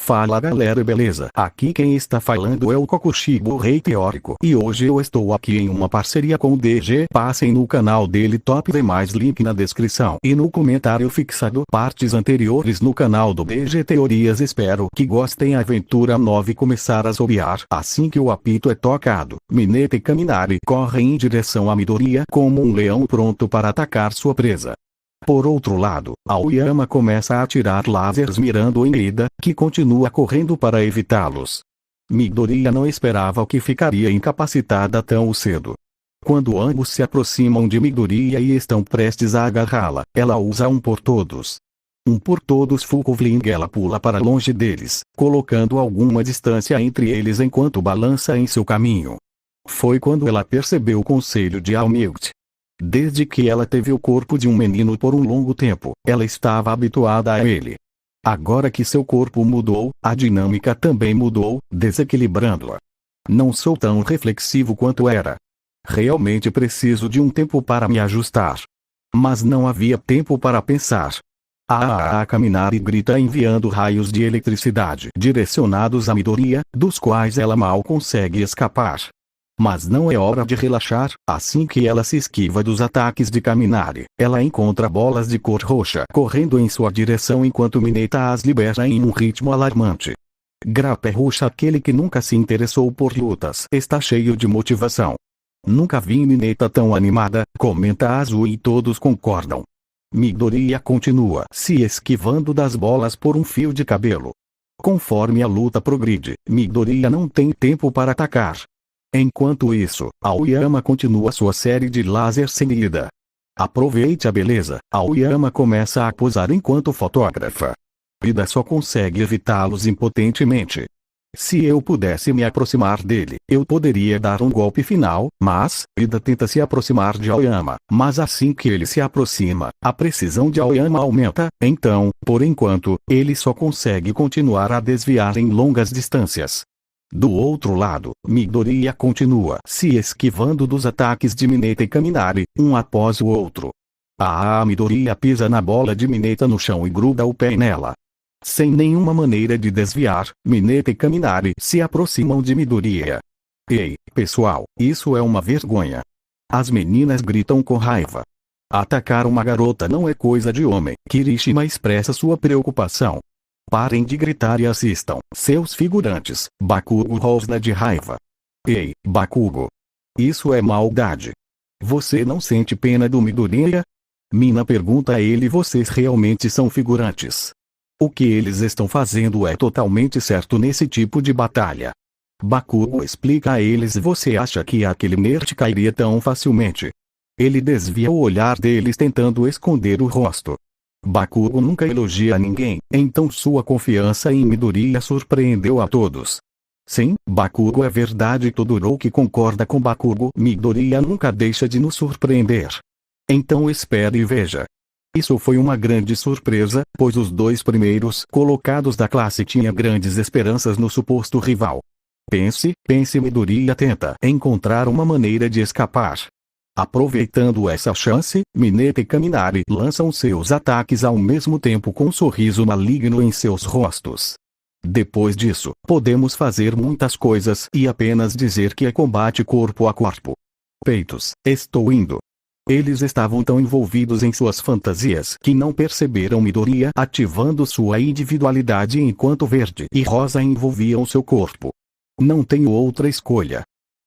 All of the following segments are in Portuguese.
Fala galera, beleza? Aqui quem está falando é o Kokushibo Rei Teórico. E hoje eu estou aqui em uma parceria com o DG. Passem no canal dele top demais, link na descrição e no comentário fixado. Partes anteriores no canal do DG Teorias. Espero que gostem. A aventura 9 começar a assobiar. Assim que o apito é tocado, Mineta e Kaminari correm em direção a Midoriya como um leão pronto para atacar sua presa. Por outro lado, Aoyama começa a atirar lasers mirando em Ida, que continua correndo para evitá-los. Midoriya não esperava que ficaria incapacitada tão cedo. Quando ambos se aproximam de Midoriya e estão prestes a agarrá-la, ela usa um por todos. Um por todos Fukuling. Ela pula para longe deles, colocando alguma distância entre eles enquanto balança em seu caminho. Foi quando ela percebeu o conselho de Almighty. Desde que ela teve o corpo de um menino por um longo tempo, ela estava habituada a ele. Agora que seu corpo mudou, a dinâmica também mudou, desequilibrando-a. Não sou tão reflexivo quanto era. Realmente preciso de um tempo para me ajustar. Mas não havia tempo para pensar. A Kaminari grita enviando raios de eletricidade direcionados a Midoriya, dos quais ela mal consegue escapar. Mas não é hora de relaxar. Assim que ela se esquiva dos ataques de Kaminari, ela encontra bolas de cor roxa correndo em sua direção enquanto Mineta as libera em um ritmo alarmante. Grappa Roxa, aquele que nunca se interessou por lutas, está cheio de motivação. Nunca vi Mineta tão animada, comenta Azul e todos concordam. Midoriya continua se esquivando das bolas por um fio de cabelo. Conforme a luta progride, Midoriya não tem tempo para atacar. Enquanto isso, Aoyama continua sua série de laser sem Ida. Aproveite a beleza. Aoyama começa a posar enquanto fotógrafa. Ida só consegue evitá-los impotentemente. Se eu pudesse me aproximar dele, eu poderia dar um golpe final, mas Ida tenta se aproximar de Aoyama, mas assim que ele se aproxima, a precisão de Aoyama aumenta, então, por enquanto, ele só consegue continuar a desviar em longas distâncias. Do outro lado, Midoriya continua se esquivando dos ataques de Mineta e Kaminari, um após o outro. Midoriya pisa na bola de Mineta no chão e gruda o pé nela. Sem nenhuma maneira de desviar, Mineta e Kaminari se aproximam de Midoriya. Ei, pessoal, isso é uma vergonha. As meninas gritam com raiva. Atacar uma garota não é coisa de homem. Kirishima expressa sua preocupação. Parem de gritar e assistam, seus figurantes. Bakugo rosna de raiva. Ei, Bakugo. Isso é maldade. Você não sente pena do Midoriya? Mina pergunta a ele. Vocês realmente são figurantes. O que eles estão fazendo é totalmente certo nesse tipo de batalha. Bakugo explica a eles. Você acha que aquele nerd cairia tão facilmente? Ele desvia o olhar deles tentando esconder o rosto. Bakugo nunca elogia ninguém, então sua confiança em Midoriya surpreendeu a todos. Sim, Bakugo é verdade. Todoroki concorda com Bakugo. Midoriya nunca deixa de nos surpreender. Então espere e veja. Isso foi uma grande surpresa, pois os dois primeiros colocados da classe tinham grandes esperanças no suposto rival. Pense, Midoriya tenta encontrar uma maneira de escapar. Aproveitando essa chance, Mineta e Kaminari lançam seus ataques ao mesmo tempo com um sorriso maligno em seus rostos. Depois disso, podemos fazer muitas coisas e apenas dizer que é combate corpo a corpo. Peitos, estou indo. Eles estavam tão envolvidos em suas fantasias que não perceberam Midoriya ativando sua individualidade enquanto verde e rosa envolviam seu corpo. Não tenho outra escolha.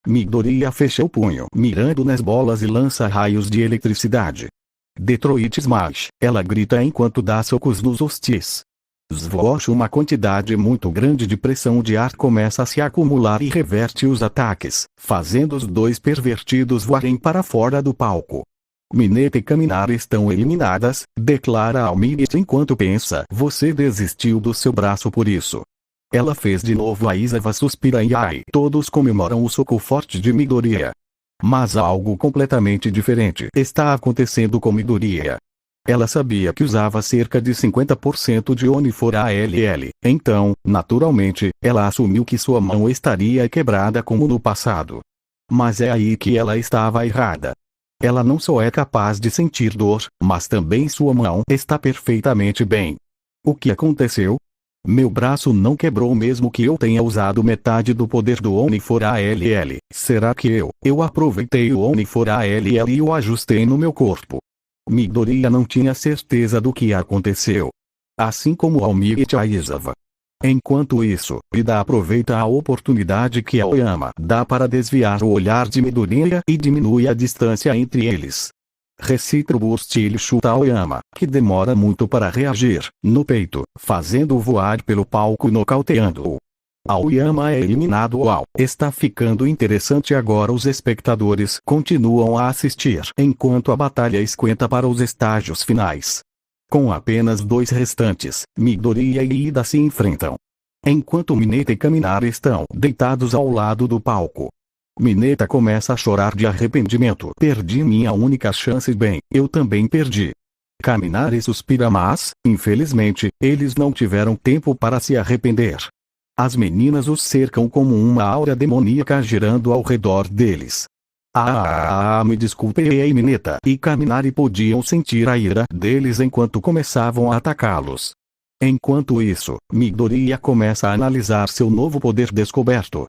Midoriya fecha o punho mirando nas bolas e lança raios de eletricidade. Detroit Smash, ela grita enquanto dá socos nos hostis. Swoosh, uma quantidade muito grande de pressão de ar começa a se acumular e reverte os ataques, fazendo os dois pervertidos voarem para fora do palco. Mineta e Kaminari estão eliminadas, declara Almighty enquanto pensa. Você desistiu do seu braço por isso. Ela fez de novo. A Isawa suspira e todos comemoram o soco forte de Midoriya. Mas algo completamente diferente está acontecendo com Midoriya. Ela sabia que usava cerca de 50% de Oni for ALL, então, naturalmente, ela assumiu que sua mão estaria quebrada como no passado. Mas é aí que ela estava errada. Ela não só é capaz de sentir dor, mas também sua mão está perfeitamente bem. O que aconteceu? Meu braço não quebrou mesmo que eu tenha usado metade do poder do Oni for ALL. Será que eu aproveitei o Oni for ALL e o ajustei no meu corpo? Midoriya não tinha certeza do que aconteceu. Assim como Almir Aizawa. Enquanto isso, Ida aproveita a oportunidade que Aoyama dá para desviar o olhar de Midoriya e diminui a distância entre eles. Recita o Burst e ele chuta Aoyama, que demora muito para reagir, no peito, fazendo-o voar pelo palco e nocauteando-o. Aoyama é eliminado. Uau! Está ficando interessante agora. Os espectadores continuam a assistir enquanto a batalha esquenta para os estágios finais. Com apenas 2 restantes, Midoriya e Ida se enfrentam. Enquanto Mineta e Kaminari estão deitados ao lado do palco. Mineta começa a chorar de arrependimento. Perdi minha única chance. Bem, eu também perdi. Kaminari suspira, mas, infelizmente, eles não tiveram tempo para se arrepender. As meninas os cercam como uma aura demoníaca girando ao redor deles. Me desculpe, Mineta e Kaminari podiam sentir a ira deles enquanto começavam a atacá-los. Enquanto isso, Midoriya começa a analisar seu novo poder descoberto.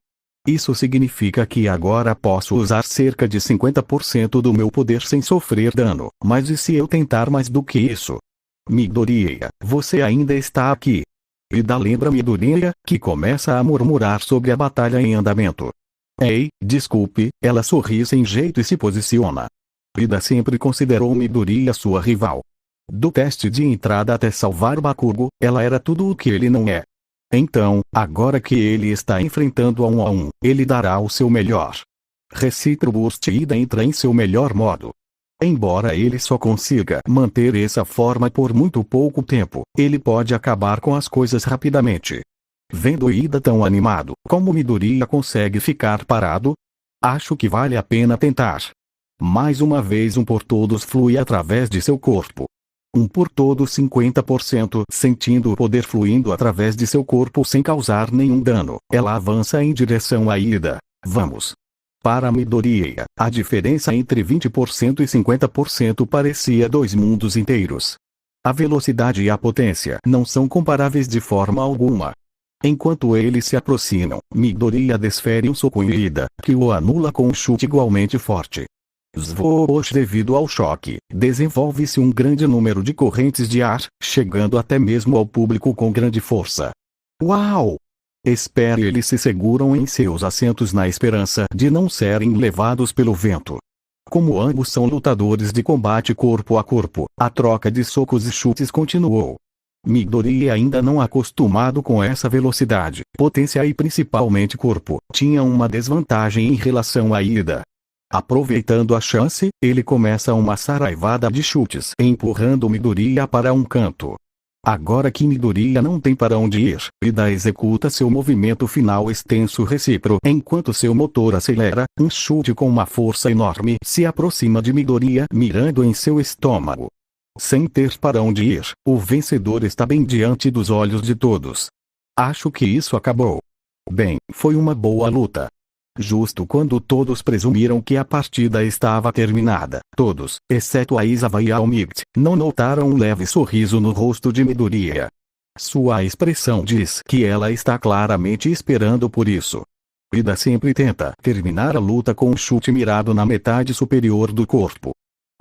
Isso significa que agora posso usar cerca de 50% do meu poder sem sofrer dano. Mas e se eu tentar mais do que isso? Midoriya, você ainda está aqui. Ida lembra Midoriya, que começa a murmurar sobre a batalha em andamento. Ei, desculpe, ela sorri sem jeito e se posiciona. Ida sempre considerou Midoriya sua rival. Do teste de entrada até salvar Bakugo, ela era tudo o que ele não é. Então, agora que ele está enfrentando a 1 a 1, ele dará o seu melhor. Recita o Burst e Ida entra em seu melhor modo. Embora ele só consiga manter essa forma por muito pouco tempo, ele pode acabar com as coisas rapidamente. Vendo Ida tão animado, como Midoriya consegue ficar parado? Acho que vale a pena tentar. Mais uma vez por todos flui através de seu corpo. Por todos 50%, sentindo o poder fluindo através de seu corpo sem causar nenhum dano. Ela avança em direção a Ida. Vamos. Para Midoriya, a diferença entre 20% e 50% parecia 2 mundos inteiros. A velocidade e a potência não são comparáveis de forma alguma. Enquanto eles se aproximam, Midoriya desfere um soco em Ida, que o anula com um chute igualmente forte. Svoosh. Devido ao choque, desenvolve-se um grande número de correntes de ar, chegando até mesmo ao público com grande força. Uau! Espere, eles se seguram em seus assentos na esperança de não serem levados pelo vento. Como ambos são lutadores de combate corpo a corpo, a troca de socos e chutes continuou. Midoriya, ainda não acostumado com essa velocidade, potência e principalmente corpo, tinha uma desvantagem em relação a Ida. Aproveitando a chance, ele começa uma saraivada de chutes, empurrando Midoriya para um canto. Agora que Midoriya não tem para onde ir, Ida executa seu movimento final extenso recíproco. Enquanto seu motor acelera, um chute com uma força enorme se aproxima de Midoriya, mirando em seu estômago. Sem ter para onde ir, o vencedor está bem diante dos olhos de todos. Acho que isso acabou. Bem, foi uma boa luta. Justo quando todos presumiram que a partida estava terminada, todos, exceto Aizawa e Almigt, não notaram um leve sorriso no rosto de Midoriya. Sua expressão diz que ela está claramente esperando por isso. Ida sempre tenta terminar a luta com um chute mirado na metade superior do corpo.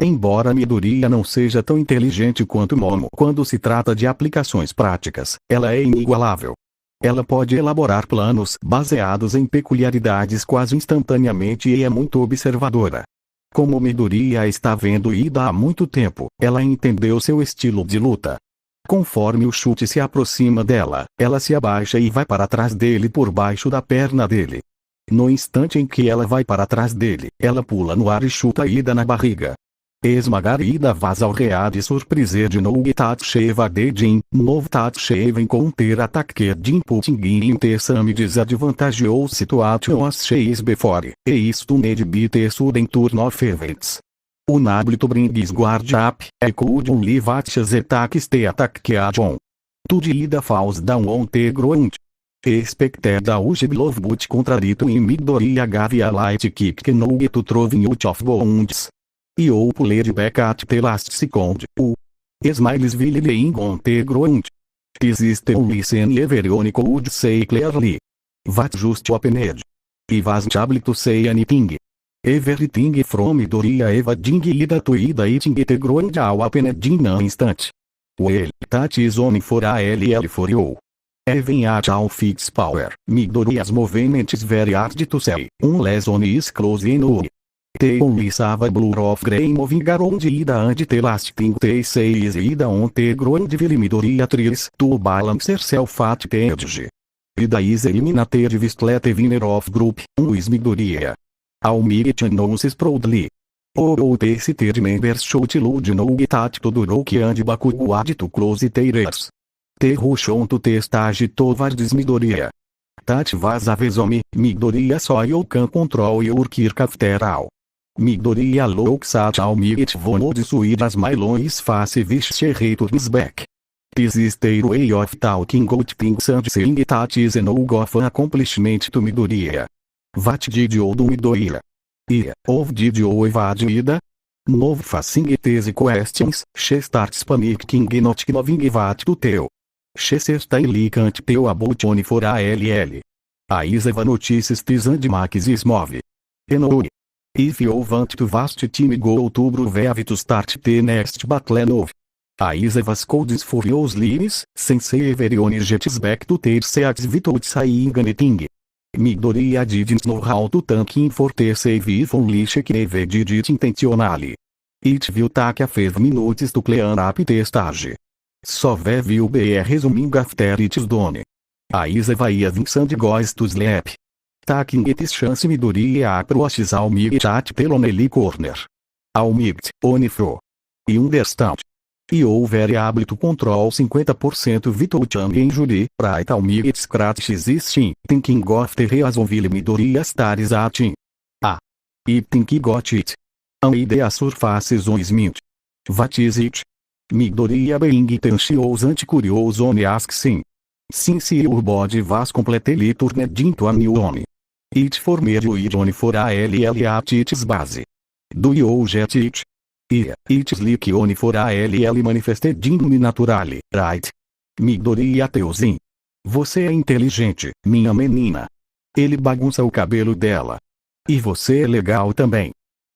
Embora Midoriya não seja tão inteligente quanto Momo quando se trata de aplicações práticas, ela é inigualável. Ela pode elaborar planos baseados em peculiaridades quase instantaneamente e é muito observadora. Como Midoriya está vendo Ida há muito tempo, ela entendeu seu estilo de luta. Conforme o chute se aproxima dela, ela se abaixa e vai para trás dele por baixo da perna dele. No instante em que ela vai para trás dele, ela pula no ar e chuta Ida na barriga. Esmagar Ida vaza ao reade surpreser de novo Tatsheva de Jin, novo Tatsheven counter ataque de inputting in some disadvantage ou situation as chase before, e isto need be the sudden turn of events. Unable to bring his guard up, e could only watch the attacks the attack John. To Ida falls down on the ground. Expected a love but contrarito in Midoriya gave a light kick no to throwing out of bounds. E ou pulled back at the last second. Smiles will laying on the ground. Existe um licen everonico ud sei clearly. Vat just opened. E was able to say anything. Everything from Doria evading ida to ida eating it growing all opened in an instant. Well, that is only for ALL for you. Even at all fix power, Midoriya's movement is very hard to say, unless one is close enough. The only savable of grey moving around ida and the last thing they say is ida on the ground will Midoriya tries to balance herself at the edge. Ida is eliminated with the winner of group, is Midoriya. All Might announces proudly. All the seated members should load no that Todoroki and Bakugo add to close their ears. The rush on to the stage towards Midoriya. That was a vesomi, Midoriya saw you can control your kirk after all. Midoriya looks at all Might von Odsuir as Mylon face wish she returns back. This is their way of talking about things and saying that is an of an accomplishment to Midoriya. What did you do Midoriya? Of did you evade ida? No facing these questions, she starts panicking not knowing what to tell. She says they can't tell about only for ALL. A Iseva notices this and Maxis move. And if you want to vast team go outubro have to start the next battle nov. A Iseva scolds furiously sensei Everyone gets back to their seats without saying anything. Midoriya didn't know how to tank in for the save from Lich Kneve did it intentionally. It will take a 5 minutes to clean up the stage. So we will be resuming after it's done. A Iseva Vincent goes to sleep. Taking its chance Midoriya approaches All Might at the lonely corner. All Might, on through. You understand? You very able to control 50% without an injury, right? All Might scratches his chin, thinking of the reason will Midoriya stares at him. I think he got it. An idea surfaces on his mind. What is it? Midoriya being anxious and curious on asks him. Since your body was completely turned into a new one. It formed you only for ALL at its base. Do you get it? It's like only for ALL manifested in me naturally, right? Midoriya tells him. Você é inteligente, minha menina. Ele bagunça o cabelo dela. E você é legal também.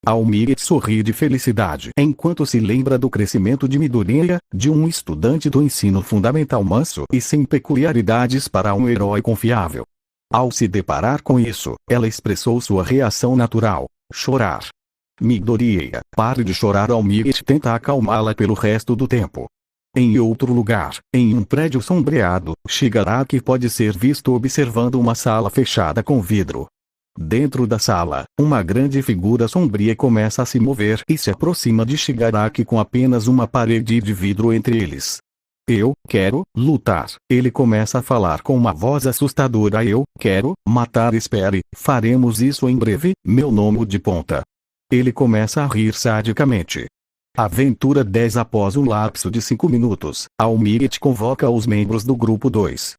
All Might sorri de felicidade enquanto se lembra do crescimento de Midoriya, de um estudante do ensino fundamental manso e sem peculiaridades para um herói confiável. Ao se deparar com isso, ela expressou sua reação natural, chorar. Midoriya, pare de chorar. All Might tenta acalmá-la pelo resto do tempo. Em outro lugar, em um prédio sombreado, Shigaraki pode ser visto observando uma sala fechada com vidro. Dentro da sala, uma grande figura sombria começa a se mover e se aproxima de Shigaraki com apenas uma parede de vidro entre eles. Eu quero lutar. Ele começa a falar com uma voz assustadora. Eu quero matar. Espere, faremos isso em breve, meu nome de ponta. Ele começa a rir sadicamente. Aventura 10. Após um lapso de 5 minutos, All Might convoca os membros do grupo 2.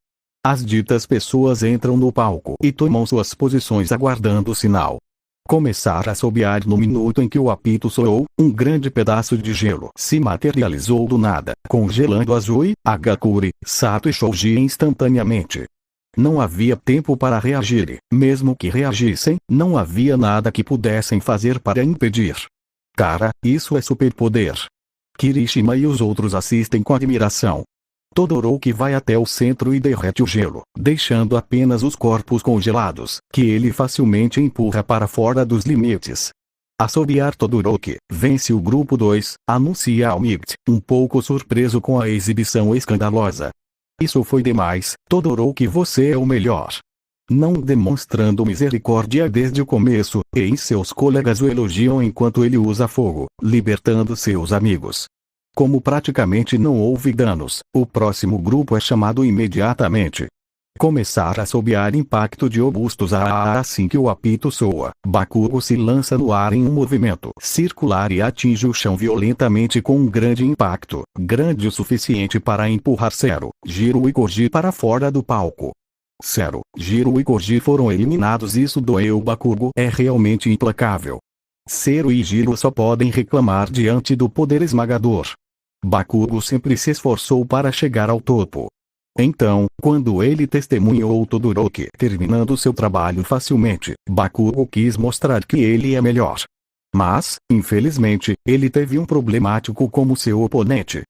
As ditas pessoas entram no palco e tomam suas posições aguardando o sinal. Começar a assobiar. No minuto em que o apito soou, um grande pedaço de gelo se materializou do nada, congelando Azui, Hagakure, Sato e Shoji instantaneamente. Não havia tempo para reagir, mesmo que reagissem, não havia nada que pudessem fazer para impedir. Cara, isso é superpoder. Kirishima e os outros assistem com admiração. Todoroki vai até o centro e derrete o gelo, deixando apenas os corpos congelados, que ele facilmente empurra para fora dos limites. Assobiar. Todoroki vence o grupo 2, anuncia All Might, um pouco surpreso com a exibição escandalosa. Isso foi demais, Todoroki, você é o melhor. Não demonstrando misericórdia desde o começo, e em seus colegas o elogiam enquanto ele usa fogo, libertando seus amigos. Como praticamente não houve danos, o próximo grupo é chamado imediatamente. Começar a assobiar. Impacto de obustos. Assim que o apito soa, Bakugo se lança no ar em um movimento circular e atinge o chão violentamente com um grande impacto, grande o suficiente para empurrar Zero, Jiro e Koji para fora do palco. Zero, Jiro e Koji foram eliminados. Isso doeu. Bakugo é realmente implacável. Zero e Jiro só podem reclamar diante do poder esmagador. Bakugo sempre se esforçou para chegar ao topo. Então, quando ele testemunhou Todoroki terminando seu trabalho facilmente, Bakugo quis mostrar que ele é melhor. Mas, infelizmente, ele teve um problemático como seu oponente.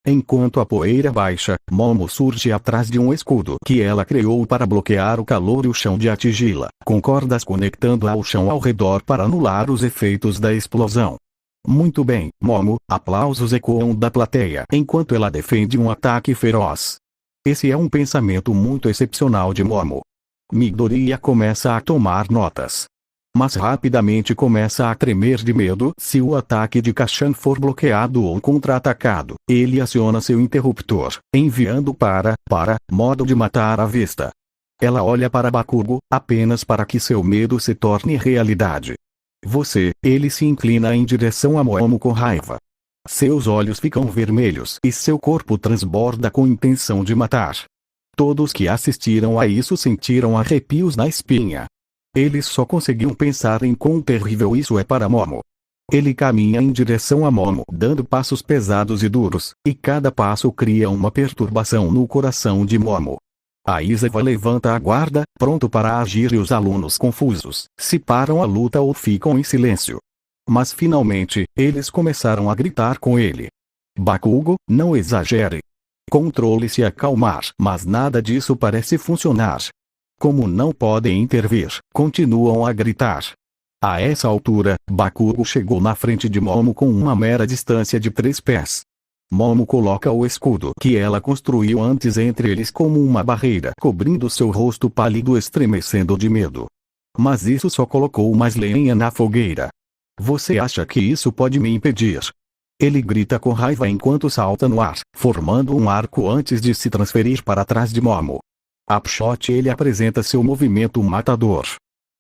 Enquanto a poeira baixa, Momo surge atrás de um escudo que ela criou para bloquear o calor e o chão de atingi-la, com cordas conectando ao chão ao redor para anular os efeitos da explosão. Muito bem, Momo, aplausos ecoam da plateia enquanto ela defende um ataque feroz. Esse é um pensamento muito excepcional de Momo. Midoriya começa a tomar notas. Mas rapidamente começa a tremer de medo se o ataque de Kashan for bloqueado ou contra-atacado. Ele aciona seu interruptor, enviando para modo de matar à vista. Ela olha para Bakugo, apenas para que seu medo se torne realidade. Ele se inclina em direção a Momo com raiva. Seus olhos ficam vermelhos e seu corpo transborda com intenção de matar. Todos que assistiram a isso sentiram arrepios na espinha. Eles só conseguiam pensar em quão terrível isso é para Momo. Ele caminha em direção a Momo dando passos pesados e duros, e cada passo cria uma perturbação no coração de Momo. A Aizawa levanta a guarda, pronto para agir e os alunos confusos, se param a luta ou ficam em silêncio. Mas finalmente, eles começaram a gritar com ele. Bakugo, não exagere. Controle-se a acalmar, mas nada disso parece funcionar. Como não podem intervir, continuam a gritar. A essa altura, Bakugo chegou na frente de Momo com uma mera distância de 3 pés. Momo coloca o escudo que ela construiu antes entre eles como uma barreira, cobrindo seu rosto pálido estremecendo de medo. Mas isso só colocou mais lenha na fogueira. Você acha que isso pode me impedir? Ele grita com raiva enquanto salta no ar, formando um arco antes de se transferir para trás de Momo. Upshot ele apresenta seu movimento matador.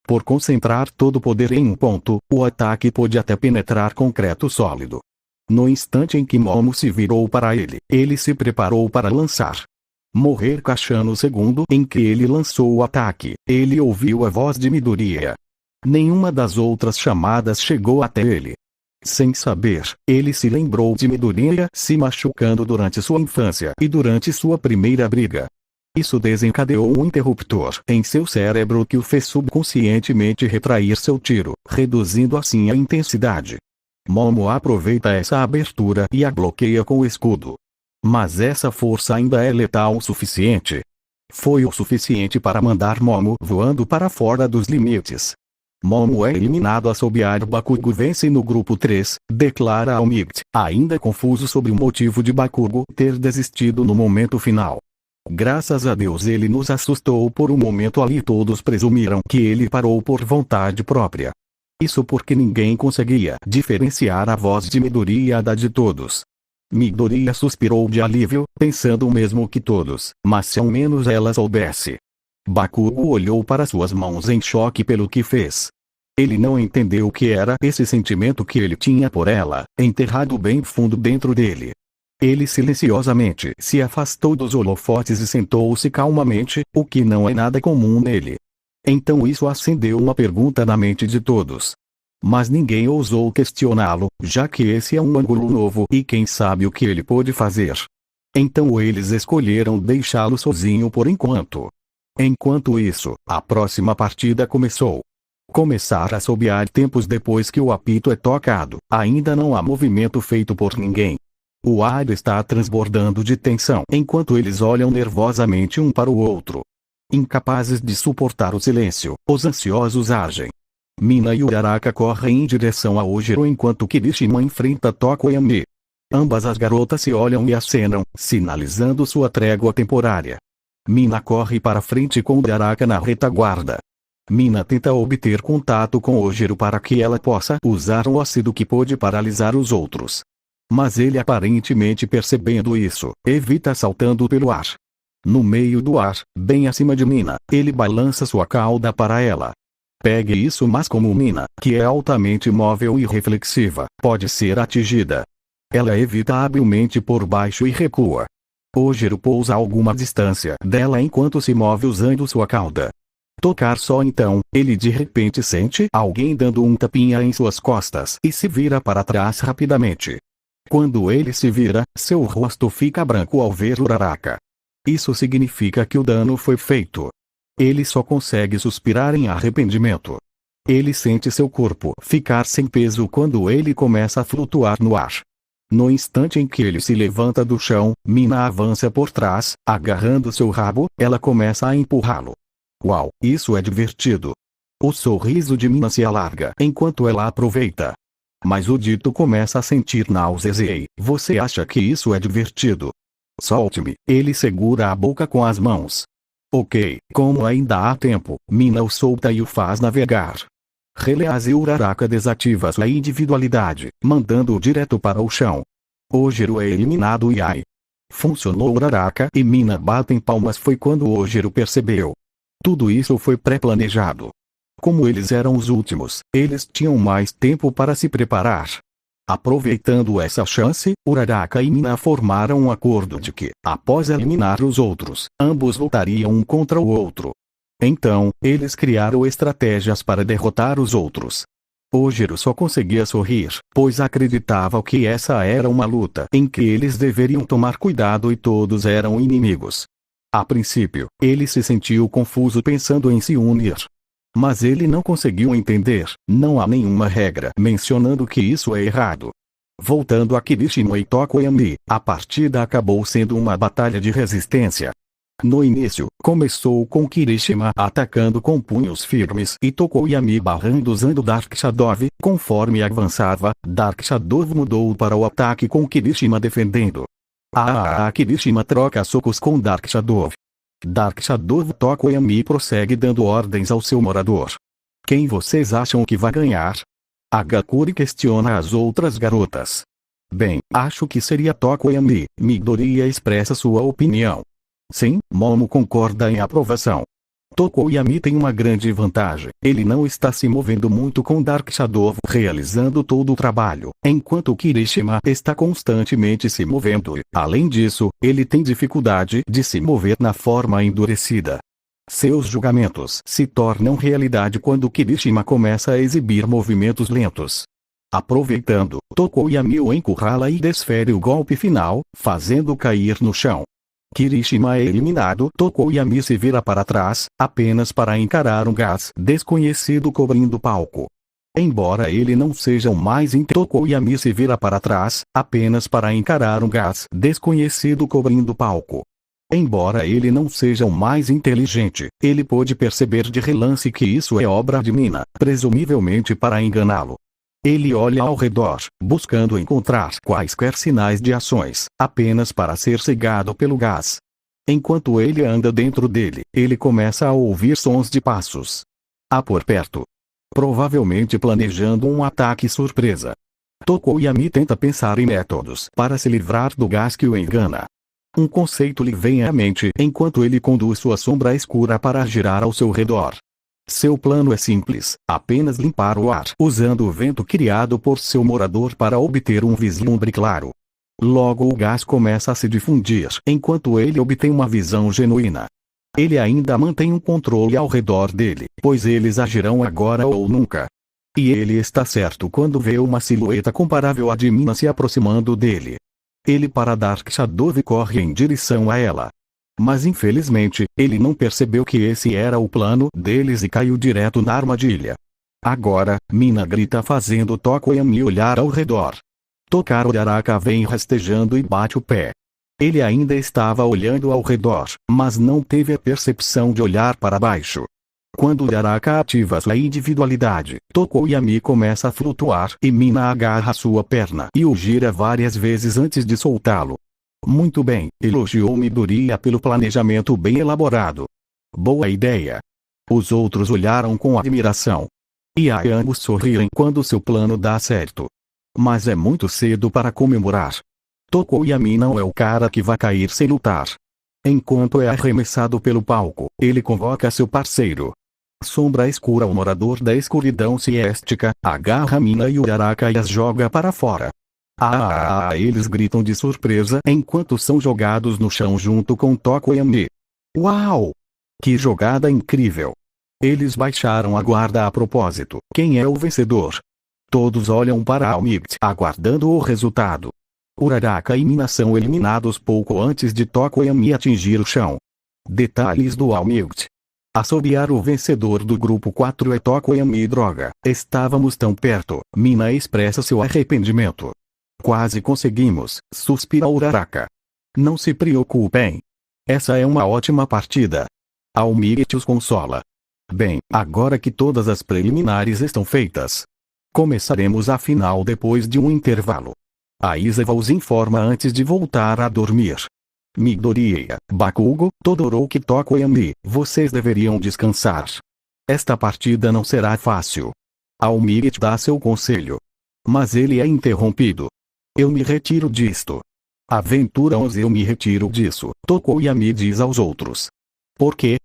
Por concentrar todo o poder em um ponto, o ataque pôde até penetrar concreto sólido. No instante em que Momo se virou para ele, ele se preparou para lançar. Morrer Kashan no segundo em que ele lançou o ataque, ele ouviu a voz de Midoriya. Nenhuma das outras chamadas chegou até ele. Sem saber, ele se lembrou de Midoriya se machucando durante sua infância e durante sua primeira briga. Isso desencadeou um interruptor em seu cérebro que o fez subconscientemente retrair seu tiro, reduzindo assim a intensidade. Momo aproveita essa abertura e a bloqueia com o escudo. Mas essa força ainda é letal o suficiente. Foi o suficiente para mandar Momo voando para fora dos limites. Momo é eliminado. Assobiar. Bakugo vence no grupo 3, declara Almigt, ainda confuso sobre o motivo de Bakugo ter desistido no momento final. Graças a Deus ele nos assustou por um momento ali. Todos presumiram que ele parou por vontade própria. Isso porque ninguém conseguia diferenciar a voz de Midoriya da de todos. Midoriya suspirou de alívio, pensando o mesmo que todos, mas se ao menos ela soubesse. Bakugo olhou para suas mãos em choque pelo que fez. Ele não entendeu o que era esse sentimento que ele tinha por ela, enterrado bem fundo dentro dele. Ele silenciosamente se afastou dos holofotes e sentou-se calmamente, o que não é nada comum nele. Então isso acendeu uma pergunta na mente de todos. Mas ninguém ousou questioná-lo, já que esse é um ângulo novo e quem sabe o que ele pôde fazer. Então eles escolheram deixá-lo sozinho por enquanto. Enquanto isso, a próxima partida começou. Começar a assobiar tempos depois que o apito é tocado, ainda não há movimento feito por ninguém. O ar está transbordando de tensão enquanto eles olham nervosamente um para o outro. Incapazes de suportar o silêncio, os ansiosos agem. Mina e Uraraka correm em direção a Ojiro enquanto Kirishima enfrenta Tokoyami. Ambas as garotas se olham e acenam, sinalizando sua trégua temporária. Mina corre para frente com Uraraka na retaguarda. Mina tenta obter contato com Ojiro para que ela possa usar um ácido que pode paralisar os outros. Mas ele, aparentemente percebendo isso, evita saltando pelo ar. No meio do ar, bem acima de Mina, ele balança sua cauda para ela. Pegue isso, mas como Mina, que é altamente móvel e reflexiva, pode ser atingida. Ela evita habilmente por baixo e recua. Ojiro pousa a alguma distância dela enquanto se move usando sua cauda. Tocar só então, ele de repente sente alguém dando um tapinha em suas costas e se vira para trás rapidamente. Quando ele se vira, seu rosto fica branco ao ver Uraraka. Isso significa que o dano foi feito. Ele só consegue suspirar em arrependimento. Ele sente seu corpo ficar sem peso quando ele começa a flutuar no ar. No instante em que ele se levanta do chão, Mina avança por trás, agarrando seu rabo, ela começa a empurrá-lo. Uau, isso é divertido. O sorriso de Mina se alarga enquanto ela aproveita. Mas o dito começa a sentir náuseas e ei, você acha que isso é divertido? Solte-me, ele segura a boca com as mãos. Ok, como ainda há tempo, Mina o solta e o faz navegar. Release e Uraraka desativa sua individualidade, mandando-o direto para o chão. Ojiro é eliminado e ai. Funcionou. Uraraka e Mina batem palmas. Foi quando Ojiro percebeu. Tudo isso foi pré-planejado. Como eles eram os últimos, eles tinham mais tempo para se preparar. Aproveitando essa chance, Uraraka e Mina formaram um acordo de que, após eliminar os outros, ambos lutariam um contra o outro. Então, eles criaram estratégias para derrotar os outros. Ojiro só conseguia sorrir, pois acreditava que essa era uma luta em que eles deveriam tomar cuidado e todos eram inimigos. A princípio, ele se sentiu confuso pensando em se unir. Mas ele não conseguiu entender, não há nenhuma regra mencionando que isso é errado. Voltando a Kirishima e Tokoyami, a partida acabou sendo uma batalha de resistência. No início, começou com Kirishima atacando com punhos firmes e Tokoyami barrando usando Dark Shadow. Conforme avançava, Dark Shadow mudou para o ataque com Kirishima defendendo. Kirishima troca socos com Dark Shadow. Dark Shadow. Tokoyami prossegue dando ordens ao seu morador. Quem vocês acham que vai ganhar? Hagakure questiona as outras garotas. Bem, acho que seria Tokoyami. Midoriya expressa sua opinião. Sim, Momo concorda em aprovação. Tokoyami tem uma grande vantagem. Ele não está se movendo muito com Dark Shadow realizando todo o trabalho, enquanto Kirishima está constantemente se movendo e, além disso, ele tem dificuldade de se mover na forma endurecida. Seus julgamentos se tornam realidade quando Kirishima começa a exibir movimentos lentos. Aproveitando, Tokoyami o encurrala e desfere o golpe final, fazendo cair no chão. Kirishima é eliminado. Tokoyami se vira para trás, apenas para encarar um gás desconhecido cobrindo o palco. Embora ele não seja o mais Tokoyami se vira para trás, apenas para encarar um gás desconhecido cobrindo o palco. Embora ele não seja o mais inteligente, ele pôde perceber de relance que isso é obra de Mina, presumivelmente para enganá-lo. Ele olha ao redor, buscando encontrar quaisquer sinais de ações, apenas para ser cegado pelo gás. Enquanto ele anda dentro dele, ele começa a ouvir sons de passos. Por perto. Provavelmente planejando um ataque surpresa. Tokoyami tenta pensar em métodos para se livrar do gás que o engana. Um conceito lhe vem à mente enquanto ele conduz sua sombra escura para girar ao seu redor. Seu plano é simples, apenas limpar o ar usando o vento criado por seu morador para obter um vislumbre claro. Logo o gás começa a se difundir enquanto ele obtém uma visão genuína. Ele ainda mantém um controle ao redor dele, pois eles agirão agora ou nunca. E ele está certo quando vê uma silhueta comparável à de Mina se aproximando dele. Ele para Dark Shadow e corre em direção a ela. Mas infelizmente, ele não percebeu que esse era o plano deles e caiu direto na armadilha. Agora, Mina grita fazendo Tokoyami olhar ao redor. Uraraka vem rastejando e bate o pé. Ele ainda estava olhando ao redor, mas não teve a percepção de olhar para baixo. Quando Uraraka ativa sua individualidade, Tokoyami começa a flutuar e Mina agarra sua perna e o gira várias vezes antes de soltá-lo. Muito bem, elogiou Midoriya pelo planejamento bem elaborado. Boa ideia. Os outros olharam com admiração. E ambos sorriem quando seu plano dá certo. Mas é muito cedo para comemorar. Tokoyami não é o cara que vai cair sem lutar. Enquanto é arremessado pelo palco, ele convoca seu parceiro. Sombra escura. O morador da escuridão se estica, agarra Mina e Uraraka e as joga para fora. Eles gritam de surpresa enquanto são jogados no chão junto com Tokoyami. Uau! Que jogada incrível! Eles baixaram a guarda a propósito. Quem é o vencedor? Todos olham para Almigt aguardando o resultado. Uraraka e Mina são eliminados pouco antes de Tokoyami atingir o chão. Detalhes do All Might. Assobiar o vencedor do grupo 4 é Tokoyami. Droga, estávamos tão perto. Mina expressa seu arrependimento. Quase conseguimos, suspira Uraraka. Não se preocupem. Essa é uma ótima partida. All Might os consola. Bem, agora que todas as preliminares estão feitas, começaremos a final depois de um intervalo. A Isawa os informa antes de voltar a dormir. Midoriya, Bakugo, Todoroki e Tokoyami, vocês deveriam descansar. Esta partida não será fácil. All Might dá seu conselho. Mas ele é interrompido. Eu me retiro disto. Aventura 11. Eu me retiro disso, Tokoyami diz aos outros. Por quê?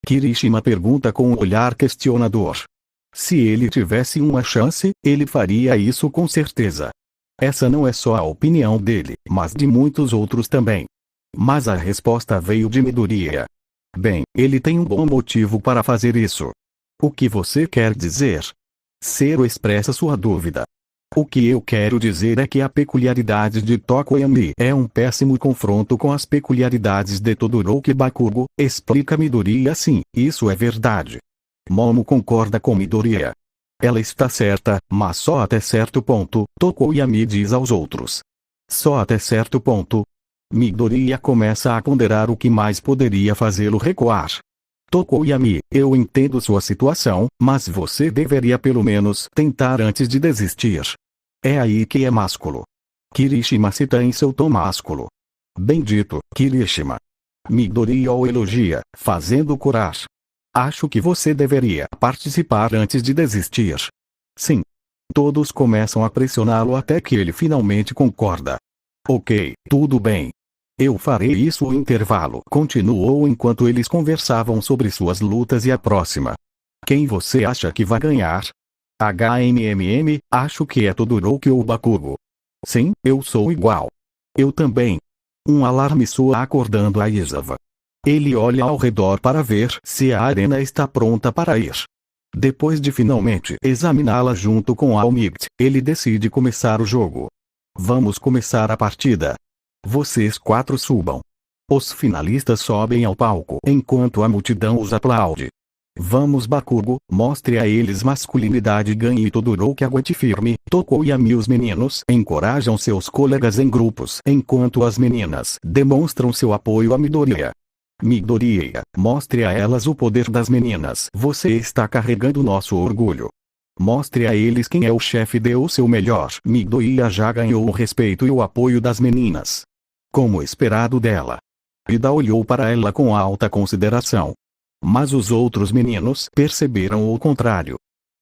Kirishima pergunta com um olhar questionador. Se ele tivesse uma chance, ele faria isso com certeza. Essa não é só a opinião dele, mas de muitos outros também. Mas a resposta veio de Midoriya. Bem, ele tem um bom motivo para fazer isso. O que você quer dizer? Zero expressa sua dúvida. O que eu quero dizer é que a peculiaridade de Tokoyami é um péssimo confronto com as peculiaridades de Todoroki e Bakugo, explica Midoriya. Sim, isso é verdade. Momo concorda com Midoriya. Ela está certa, mas só até certo ponto, Tokoyami diz aos outros. Só até certo ponto. Midoriya começa a ponderar o que mais poderia fazê-lo recuar. Tokoyami, eu entendo sua situação, mas você deveria pelo menos tentar antes de desistir. É aí que é másculo. Kirishima cita em seu tom másculo. Bendito, Kirishima. Midoriya o elogia, fazendo curar. Acho que você deveria participar antes de desistir. Sim. Todos começam a pressioná-lo até que ele finalmente concorda. Ok, tudo bem. Eu farei isso. O intervalo continuou enquanto eles conversavam sobre suas lutas e a próxima. Quem você acha que vai ganhar? Acho que é Todoroki ou Bakugo. Sim, eu sou igual. Eu também. Um alarme soa acordando a Isawa. Ele olha ao redor para ver se a arena está pronta para ir. Depois de finalmente examiná-la junto com All Might, ele decide começar o jogo. Vamos começar a partida. Vocês 4 subam. Os finalistas sobem ao palco enquanto a multidão os aplaude. Vamos Bakugo, mostre a eles masculinidade. Ganhe. Todoroki aguente firme. Tokoyami. Os meninos encorajam seus colegas em grupos enquanto as meninas demonstram seu apoio a Midoriya. Midoriya, mostre a elas o poder das meninas. Você está carregando nosso orgulho. Mostre a eles quem é o chefe. Dê o seu melhor. Midoriya já ganhou o respeito e o apoio das meninas. Como esperado dela. Ida olhou para ela com alta consideração. Mas os outros meninos perceberam o contrário.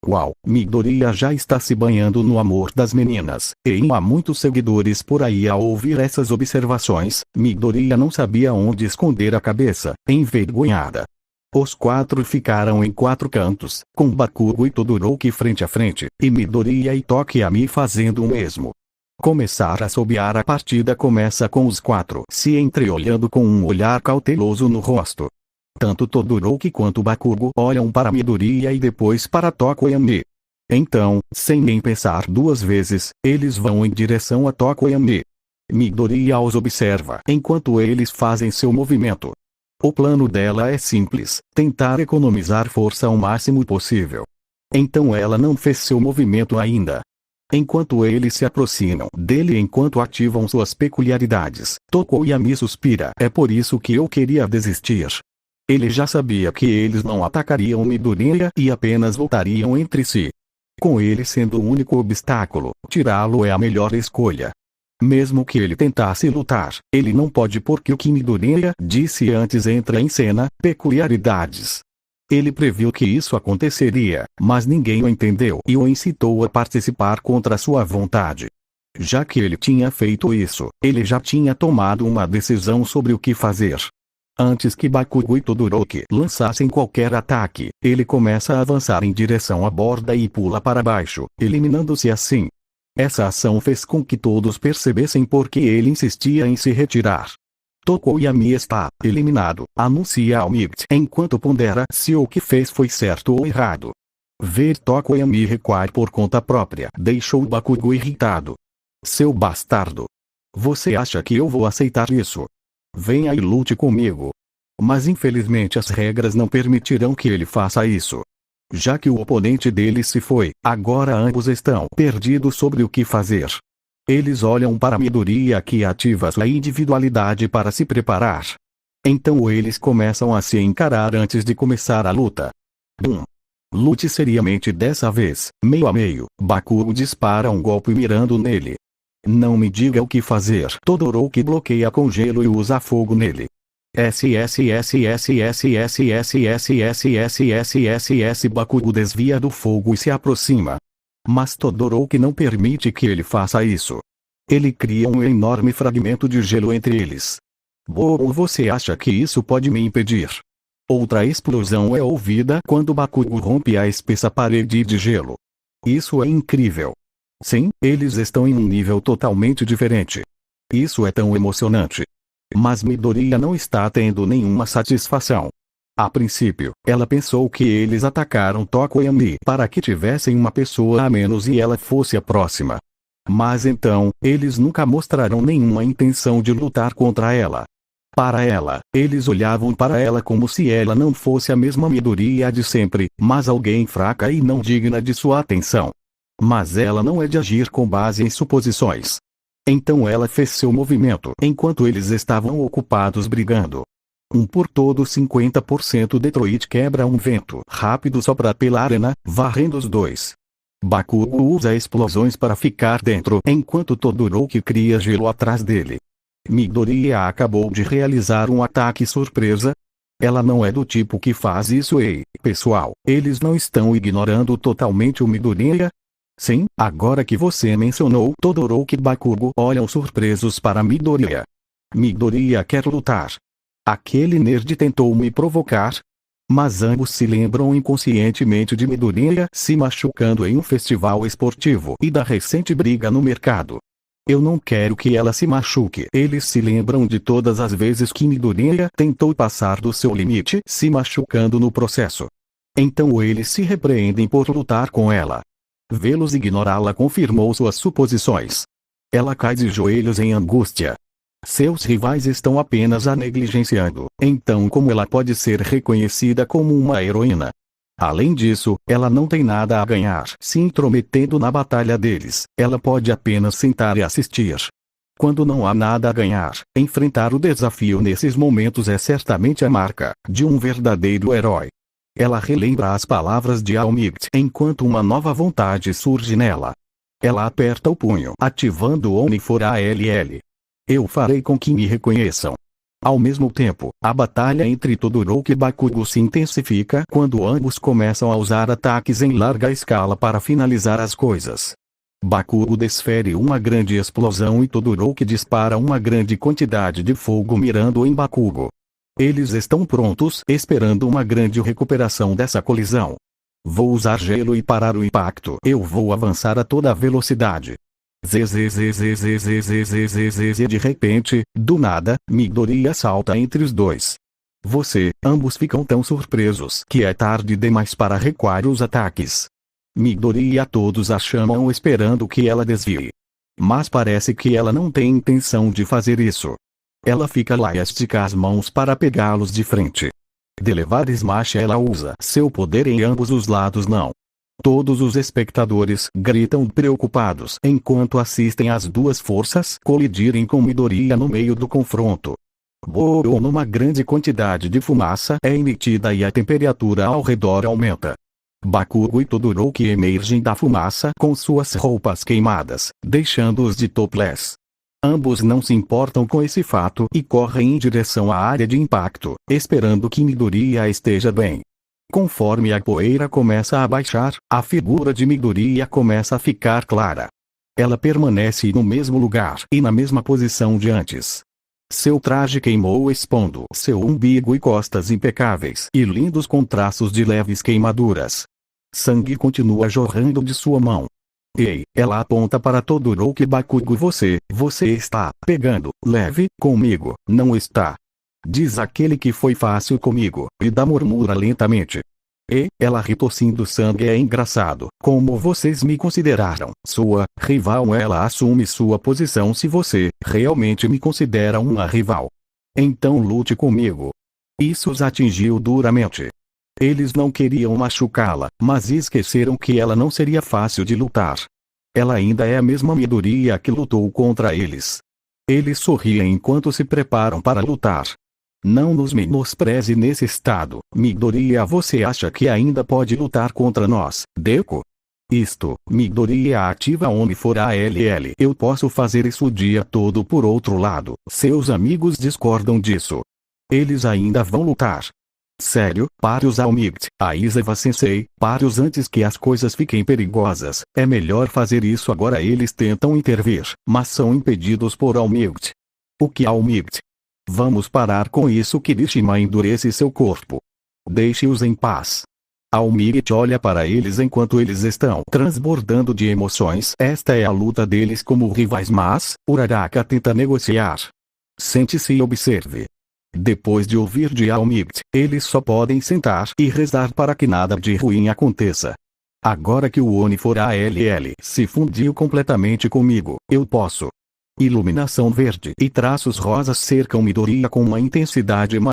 Uau, Midoriya já está se banhando no amor das meninas, e há muitos seguidores por aí. Ao ouvir essas observações, Midoriya não sabia onde esconder a cabeça, envergonhada. Os 4 ficaram em 4 cantos, com Bakugo e Todoroki frente a frente, e Midoriya e Tokoyami fazendo o mesmo. Começar a assobiar. A partida começa com os 4 se entreolhando com um olhar cauteloso no rosto. Tanto Todoroki quanto Bakugo olham para Midoriya e depois para Tokoyami. Então, sem nem pensar 2 vezes, eles vão em direção a Tokoyami. Midoriya os observa enquanto eles fazem seu movimento. O plano dela é simples, tentar economizar força ao máximo possível. Então ela não fez seu movimento ainda. Enquanto eles se aproximam dele enquanto ativam suas peculiaridades, Tokoyami suspira. É por isso que eu queria desistir. Ele já sabia que eles não atacariam Midoriya e apenas lutariam entre si. Com ele sendo o único obstáculo, tirá-lo é a melhor escolha. Mesmo que ele tentasse lutar, ele não pode porque o que Midoriya disse antes entra em cena, peculiaridades. Ele previu que isso aconteceria, mas ninguém o entendeu e o incitou a participar contra sua vontade. Já que ele tinha feito isso, ele já tinha tomado uma decisão sobre o que fazer. Antes que Bakugo e Todoroki lançassem qualquer ataque, ele começa a avançar em direção à borda e pula para baixo, eliminando-se assim. Essa ação fez com que todos percebessem por que ele insistia em se retirar. Tokoyami está eliminado, anuncia All Might enquanto pondera se o que fez foi certo ou errado. Ver Tokoyami recuar por conta própria deixou Bakugo irritado. Seu bastardo. Você acha que eu vou aceitar isso? Venha e lute comigo. Mas infelizmente as regras não permitirão que ele faça isso. Já que o oponente dele se foi, agora ambos estão perdidos sobre o que fazer. Eles olham para Midoriya, que ativa sua individualidade para se preparar. Então eles começam a se encarar antes de começar a luta. Lute seriamente dessa vez, meio a meio. Bakugo dispara um golpe mirando nele. Não me diga o que fazer. Todoroki bloqueia com gelo e usa fogo nele. Bakugo desvia do fogo e se aproxima. Mas Todoroki não permite que ele faça isso. Ele cria um enorme fragmento de gelo entre eles. Você acha que isso pode me impedir? Outra explosão é ouvida quando Bakugo rompe a espessa parede de gelo. Isso é incrível. Sim, eles estão em um nível totalmente diferente. Isso é tão emocionante. Mas Midoriya não está tendo nenhuma satisfação. A princípio, ela pensou que eles atacaram Tokoyami para que tivessem uma pessoa a menos e ela fosse a próxima. Mas então, eles nunca mostraram nenhuma intenção de lutar contra ela. Para ela, eles olhavam para ela como se ela não fosse a mesma Midoriya de sempre, mas alguém fraca e não digna de sua atenção. Mas ela não é de agir com base em suposições. Então ela fez seu movimento enquanto eles estavam ocupados brigando. Por todo 50% Detroit quebra um vento rápido sopra pela arena, varrendo os dois. Bakugo usa explosões para ficar dentro enquanto Todoroki cria gelo atrás dele. Midoriya acabou de realizar um ataque surpresa. Ela não é do tipo que faz isso. Ei, pessoal, eles não estão ignorando totalmente o Midoriya? Sim, agora que você mencionou, Todoroki e Bakugo olham surpresos para Midoriya. Midoriya quer lutar. Aquele nerd tentou me provocar. Mas ambos se lembram inconscientemente de Midoriya se machucando em um festival esportivo e da recente briga no mercado. Eu não quero que ela se machuque. Eles se lembram de todas as vezes que Midoriya tentou passar do seu limite, se machucando no processo. Então eles se repreendem por lutar com ela. Vê-los ignorá-la confirmou suas suposições. Ela cai de joelhos em angústia. Seus rivais estão apenas a negligenciando, então como ela pode ser reconhecida como uma heroína? Além disso, ela não tem nada a ganhar se intrometendo na batalha deles, ela pode apenas sentar e assistir. Quando não há nada a ganhar, enfrentar o desafio nesses momentos é certamente a marca de um verdadeiro herói. Ela relembra as palavras de Almigt enquanto uma nova vontade surge nela. Ela aperta o punho, ativando o Oni for ALL. Eu farei com que me reconheçam. Ao mesmo tempo, a batalha entre Todoroki e Bakugo se intensifica quando ambos começam a usar ataques em larga escala para finalizar as coisas. Bakugo desfere uma grande explosão e Todoroki dispara uma grande quantidade de fogo mirando em Bakugo. Eles estão prontos, esperando uma grande recuperação dessa colisão. Vou usar gelo e parar o impacto. Eu vou avançar a toda velocidade. De repente, do nada, Midoriya salta entre os dois. Ambos ficam tão surpresos que é tarde demais para recuar os ataques. Midoriya todos a chamam esperando que ela desvie. Mas parece que ela não tem intenção de fazer isso. Ela fica lá e estica as mãos para pegá-los de frente. De levar smash ela usa seu poder em ambos os lados não. Todos os espectadores gritam preocupados enquanto assistem as duas forças colidirem com Midoriya no meio do confronto. Uma grande quantidade de fumaça é emitida e a temperatura ao redor aumenta. Bakugo e Todoroki emergem da fumaça com suas roupas queimadas, deixando-os de topless. Ambos não se importam com esse fato e correm em direção à área de impacto, esperando que Midoriya esteja bem. Conforme a poeira começa a baixar, a figura de Midoriya começa a ficar clara. Ela permanece no mesmo lugar e na mesma posição de antes. Seu traje queimou expondo seu umbigo e costas impecáveis e lindos com traços de leves queimaduras. Sangue continua jorrando de sua mão. Ei, ela aponta para Todoroki e Bakugo. Você está pegando leve comigo, não está? Diz aquele que foi fácil comigo, Ida murmura lentamente. E, ela ri tossindo sangue. É engraçado, como vocês me consideraram sua rival. Ela assume sua posição. Se você realmente me considera uma rival, então lute comigo. Isso os atingiu duramente. Eles não queriam machucá-la, mas esqueceram que ela não seria fácil de lutar. Ela ainda é a mesma Midoriya que lutou contra eles. Eles sorriem enquanto se preparam para lutar. Não nos menospreze nesse estado, Midoriya. Você acha que ainda pode lutar contra nós, Deku? Isto, Midoriya ativa Oni for ALL. Eu posso fazer isso o dia todo. Por outro lado, seus amigos discordam disso. Eles ainda vão lutar. Sério, pare-os Almighty, Aizawa Sensei, pare-os antes que as coisas fiquem perigosas. É melhor fazer isso agora. Eles tentam intervir, mas são impedidos por Almighty. O que Almighty? Vamos parar com isso. Kirishima endurece seu corpo. Deixe-os em paz. Almighty olha para eles enquanto eles estão transbordando de emoções. Esta é a luta deles como rivais, mas Uraraka tenta negociar. Sente-se e observe. Depois de ouvir de Almighty, eles só podem sentar e rezar para que nada de ruim aconteça. Agora que o Oni for ALL se fundiu completamente comigo, eu posso. Iluminação verde e traços rosas cercam Midoriya com uma intensidade maior.